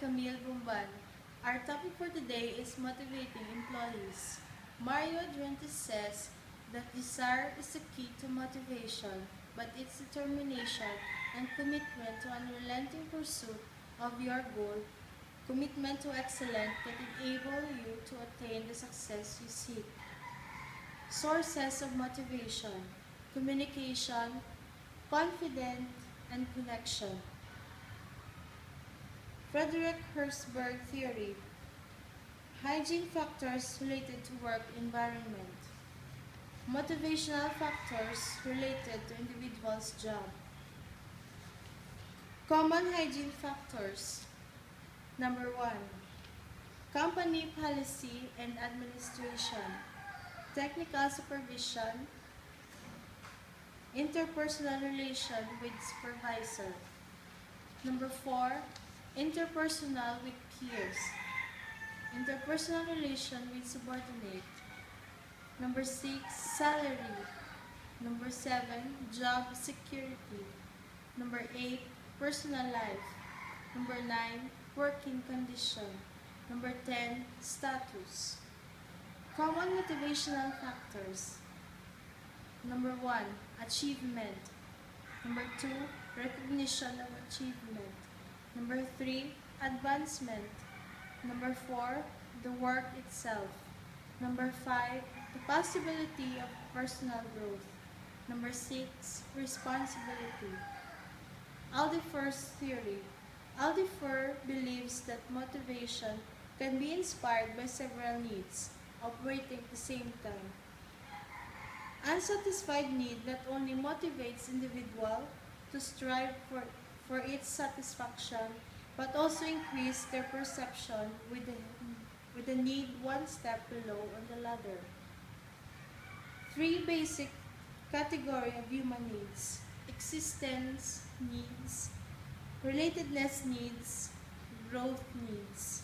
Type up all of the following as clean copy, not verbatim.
Camille Bumban. Our topic for today is motivating employees. Mario Duentes says that desire is the key to motivation, but it's determination and commitment to unrelenting pursuit of your goal, commitment to excellence that enable you to attain the success you seek. Sources of motivation: communication, confidence, and connection. Frederick Herzberg theory: hygiene factors related to work environment. Motivational factors related to individual's job. Common hygiene factors. Number 1. Company policy and administration. Technical supervision. Interpersonal relation with supervisor. Number 4. Interpersonal with peers. Interpersonal relation with subordinate. Number 6. Salary. Number 7. Job security. Number 8. Personal life. Number 9. Working condition. Number 10. Status. Common motivational factors. Number 1. Achievement. Number 2. Recognition of achievement. Number 3. Advancement. Number 4. The work itself. Number 5. The possibility of personal growth. Number 6. Responsibility. Aldifer's theory. Aldifer believes that motivation can be inspired by several needs operating at the same time. Unsatisfied need not only motivates individual to strive for its satisfaction, but also increase their perception with the need one step below on the ladder. 3 basic category of human needs: existence needs, relatedness needs, growth needs.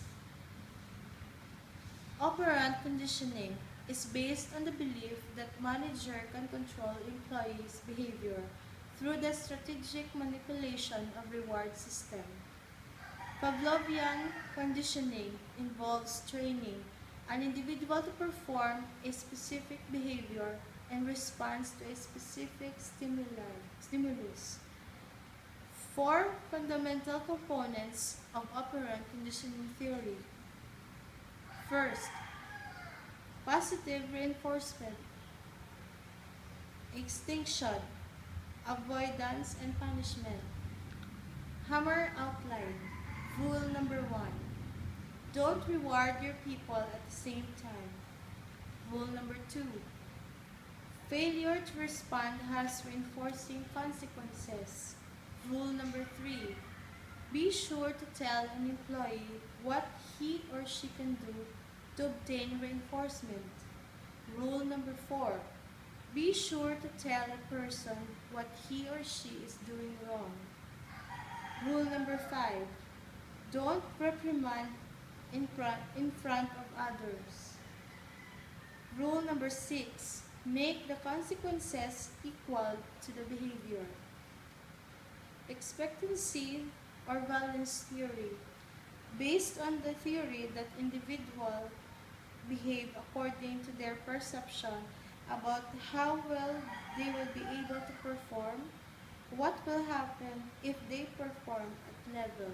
Operant conditioning is based on the belief that manager can control employees' behavior through the strategic manipulation of reward system. Pavlovian conditioning involves training an individual to perform a specific behavior in response to a specific stimulus. 4 fundamental components of operant conditioning theory. First, positive reinforcement, extinction, avoidance, and punishment. Hammer outline. Rule number 1. Don't reward your people at the same time. Rule number 2. Failure to respond has reinforcing consequences. Rule number 3. Be sure to tell an employee what he or she can do to obtain reinforcement. Rule number 4. Be sure to tell a person what he or she is doing wrong. Rule number 5. Don't reprimand in front of others. Rule number 6. Make the consequences equal to the behavior. Expectancy or valence theory. Based on the theory that individuals behave according to their perception about how well they will be able to perform, what will happen if they perform at level.